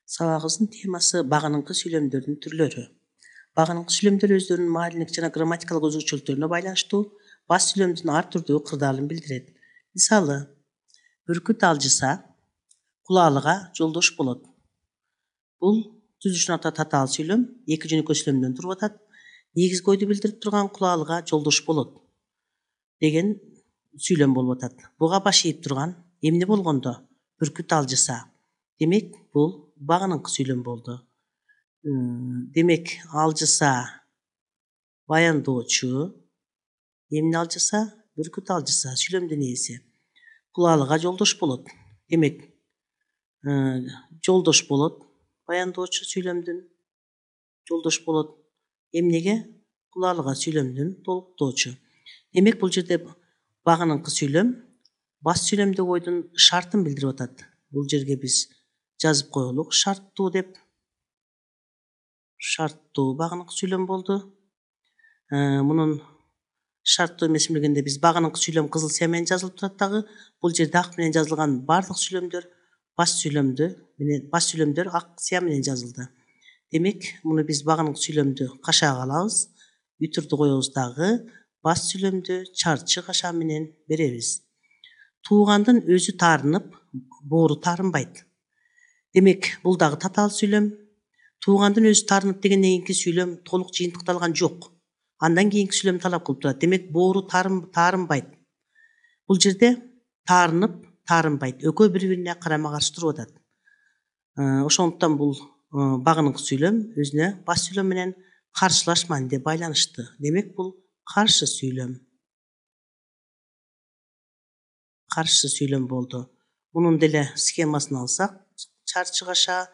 Сабагыбыздын темасы багыныңкы сүйлөмдөрдүн түрлөрү. Багыныңкы сүйлөмдөр өздөрүнүн маалимдик жана грамматикалык өзгөчөлүктөрүнө байланыштуу бас сүйлөмдүн ар түрдүү кырдаалын билдирет. Мисалы, бүркүт алжыса, кулалыга жолдош болот. Бул түзүлүшүнөн ата татаал сүйлөм эки жөнөкөй сүйлөмдөн туруп атат. Негизги ойду билдирип турган кулалыга жолдош болот деген сүйлөм болуп атат. Буга баш ийип турган эмне болгондо бүркүт алжыса. Демек, бул багыныңкы сүйлөм болду. Демек, алжыса баяндоочу, эмне алжыса бүркүт алжыса сүйлөмдүн ээси. Кулалыга жолдош болот. Демек, жолдош болот баяндоочу сүйлөмдүн жолдош болот. Эмнеге? Кулалыга сүйлөмдүн толуктоочу. Демек, бул жерде багыныңкы сүйлөм бас сүйлөмдөгү ойдун шартын билдирип атат. Бул жерге биз жазып коелук шарттуу деп. Шарттуу багыныңкы сүйлөм болду. Мунун шарттуу эмесин билгенде биз багыныңкы сүйлөм кызыл сыя менен жазылып турат дагы. Бул жерде ак менен жазылган баардык сүйлөмдөр бас сүйлөмдөр ак сыя менен жазылды. Демек, муну биз багыныңкы сүйлөмдү кашаага алабыз. Үтүрдү коебуз дагы бас сүйлөмдү чарчы кашаа менен беребиз. Туугандын өзү таарынып, боору таарынбайт. Демек, бул дагы татаал сүйлөм. Туугандын өзү таарынып дегенден кийинки сүйлөм толук жыйынтыкталган жок. Андан кийинки сүйлөм талап кылып турат. Демек, боору таарынбайт. Бул жерде таарынып, таарынбайт. Экөө бири-бирине карама каршы туруп атат. Ошондуктан бул багыныңкы сүйлөм өзүнө бас сүйлөм менен каршылаш мааниде байланыштуу. Демек, бул каршы сүйлөм. Каршы сүйлөм болду. Мунун деле схемасын алсак, чарчы кашаа,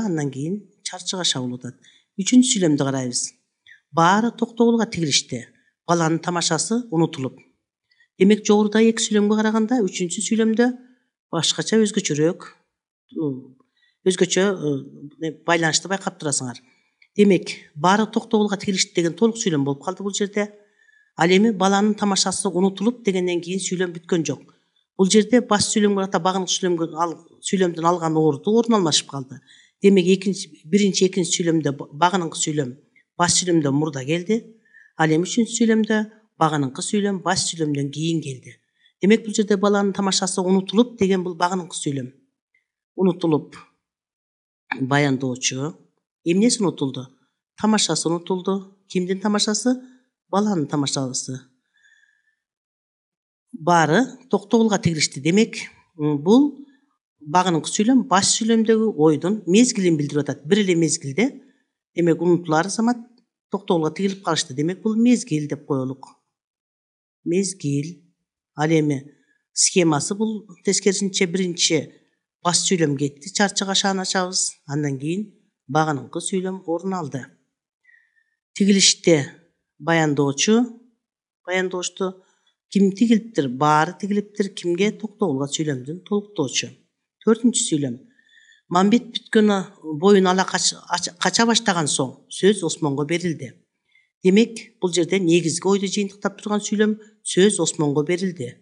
андан кийин чарчы кашаа болуп атат. Үчүнчү сүйлөмдү карайбыз. Баары токтогулга тигилишти. Баланын тамашасы унутулуп. Демек, жогоруда эки сүйлөмгө караганда үчүнчү сүйлөмдө башкача өзгөчө байланышты байкап турасыңар. Демек, баары токтогулга тигилишти деген толук сүйлөм болуп калды бул жерде. Ал эми баланын тамашасы унутулуп дегенден кийин сүйлөм бүткөн жок. Бул жерде бас сүйлөмгө ата багыныңкы сүйлөмдөн алган орун алмашып калды. Демек, биринчи, экинчи сүйлөмдө багыныңкы сүйлөм бас сүйлөмдөн мурда келди. Ал эми үчүнчү сүйлөмдө багыныңкы сүйлөм бас сүйлөмдөн кийин келди. Демек, бул жерде баланын тамашасы унутулуп деген бул багыныңкы сүйлөм. Унутулуп баяндоочу. Эмнеси унутулду? Тамашасы унутулду. Кимдин тамашасы? Баланын тамашасы. Баары токтогулга тигилишти. Демек, бул багыныңкы сүйлөм бас сүйлөмдөгү ойдун мезгилин билдирип атат. Бир эле мезгилде. Демек, унутулар замат токтогулга тигилип калышты. Демек, бул мезгил деп коелук. Мезгил. Ал эми схемасы бул тескерисинче биринчи бас сүйлөм кетти, чарчы кашааны ачабыз. Андан кийин багыныңкы сүйлөм орун алды. Тигилиште баяндоочу. Баяндоочту ким тигилиптир? Баары тигилиптир. Кимге? Токтогулга сүйлөмдүн толуктоочу. Төртүнчү сүйлөм. Мамбет бүткөн боюн ала кача баштаган соң сөз Осмонго берилди. Демек, бул жерде негизги ойду жыйынтыктап турган сүйлөм сөз Осмонго берилди.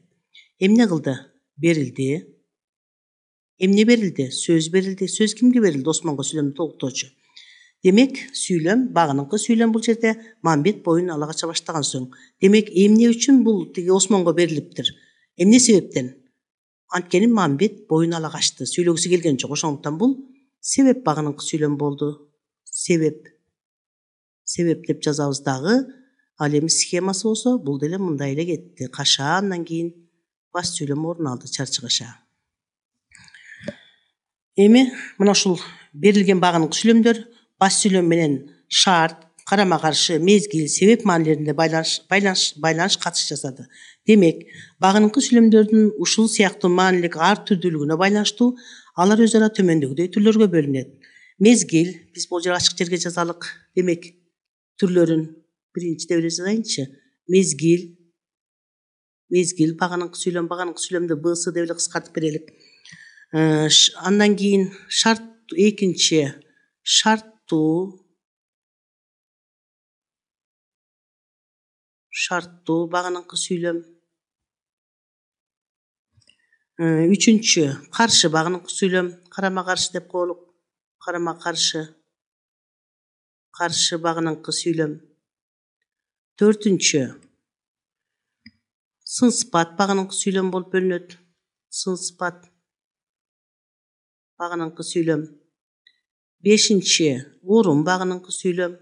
Эмне кылды? Берилди. Эмне берилди? Сөз берилди. Сөз кимге берилди? Осмонго сүйлөмдү толуктоочу. Демек, сүйлөм багыныңкы сүйлөм бул жерде мамбет боюн ала кача баштаган соң. Демек, эмне үчүн бул тиги Осмонго берилиптир? Эмне себептен? Анткени мамбет боюн ала качты. Сүйлөгүсү келген жок. Ошондуктан бул себеп багыныңкы сүйлөм болду. Себеп деп жазабыз дагы. Ал эми схемасы болсо бул деле мындай эле кетти. Кашаа, андан кийин бас сүйлөм орун алды, чарчы кашаа. Эми мына ушул берилген багыныңкы сүйлөмдөр бас сүйлөм менен шарт, карама каршы, мезгил, себеп маанилеринде байланыш катыш жасады. Демек, багыныңкы сүйлөмдөрдүн ушул сыяктуу маанилик ар түрдүүлүгүнө байланыштуу алар өз ара төмөндөгүдөй түрлөргө бөлүнөт. Мезгил, биз бул жерге ачык жерге жазалык. Демек, түрлөрүн биринчиден эле жазайынчы. Мезгил багыныңкы сүйлөмдү БС деп эле кыскартып берелик. Андан кийин шарт, экинчи шарттуу багыныңкы сүйлөм. Үчүнчү каршы багыныңкы сүйлөм, карама каршы деп коелук. карама каршы багыныңкы сүйлөм. Төртүнчү сын сыпат багыныңкы сүйлөм болуп бөлүнөт. Сын сыпат багыныңкы сүйлөм. Бешинчи урун багыныңкы сүйлөм.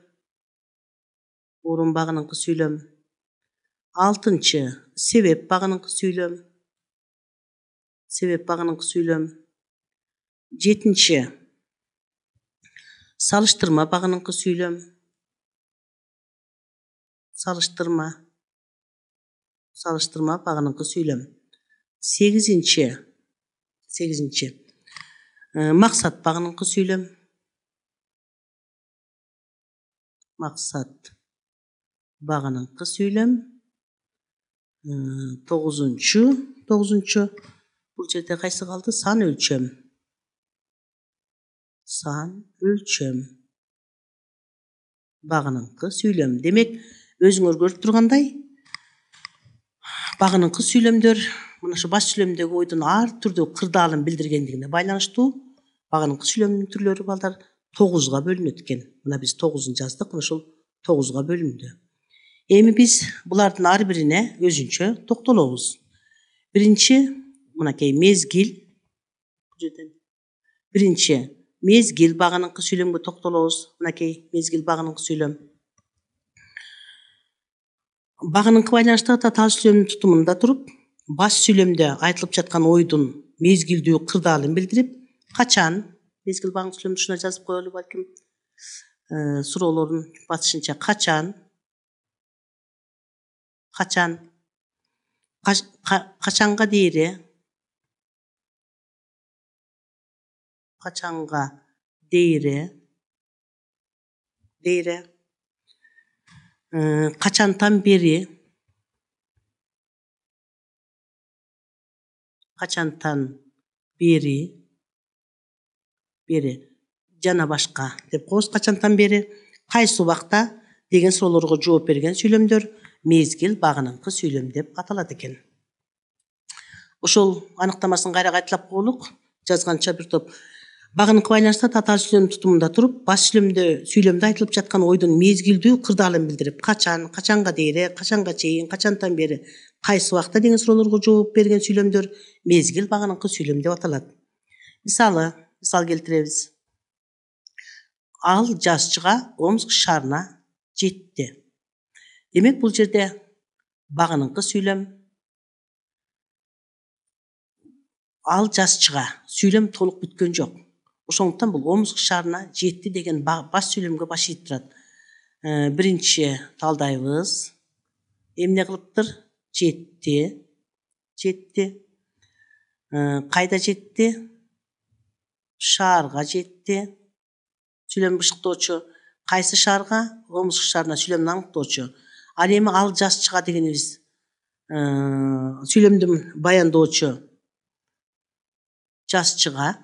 Урун багыныңкы сүйлөм. Алтынчы себеп багыныңкы сүйлөм. Себеп багыныңкы сүйлөм. Жетинчи салыштырма багыныңкы сүйлөм. Салыштырма багыныңкы сүйлөм. Сегизинчи максат багыныңкы сүйлөм. Максат багыныңкы сүйлөм. Тогузунчу бул жерде кайсы калды? Сан өлчөм. Сан өлчөм багыныңкы сүйлөм. Демек, өзүңөр көрүп тургандай, багыныңкы сүйлөмдөр мына ушу баш сүйлөмдөгү ойдун ар түрдүү кырдаалын билдиргендигине байланыштуу багыныңкы сүйлөмдүн түрлөрү балдар 9га бөлүнөт экен. Мына биз 9-ун жаздык, мына ушул 9га бөлүндү. Эми биз булардын ар бирине өзүнчө токтолобуз. Биринчи мынакей мезгил. Биринчи мезгил багыныңкы сүйлөмгө токтолобуз. Мынакей мезгил багыныңкы сүйлөм. Багыныңкы байланыштагы татаал сүйлөмдүн тутумунда туруп, баш сүйлөмдө айтылып жаткан ойдун мезгилдүү кырдаалын билдирип, качан мезгил багыныңкы сүйлөмдү ушуна жазып коелу балким. Суроолордун батышынча качан качанга дейре качантан бери жана башка деп коебуз. Качантан бери, кайсы убакта деген суроолорго жооп берген сүйлөмдөр мезгил багыныңкы сүйлөм деп аталат экен. Ошол аныктамасын кайра кайталап коелук. Жазганча бир топ багыныңкы байланышта татаал сүйлөмдүн тутумунда туруп, баш сүйлөмдө айтылып жаткан ойдун мезгилдүү кырдаалын билдирип, качанга дейре, качанга чейин, качантан бери, кайсы убакта деген суроолорго жооп берген сүйлөмдөр мезгил багыныңкы сүйлөм деп аталат. Мисал келтиребиз. Ал жазчыга Омск шаарына жетти. Демек, бул жерде багыныңкы сүйлөм ал жазчыга сүйлөм толук бүткөн жок. Ошондуктан бул Омск шаарына жетти деген баш сүйлөмгө баш ийип турат. Биринчи талдайбыз. Эмне кылыптыр? Жетти. Кайда жетти? Шаарга жетти. Сүйлөм бышыктоочу. Кайсы шаарга? Омск шаарына сүйлөмдү аныктоочу. Ал эми ал жазчыга дегенибиз сүйлөмдүн баяндоочу жазчыга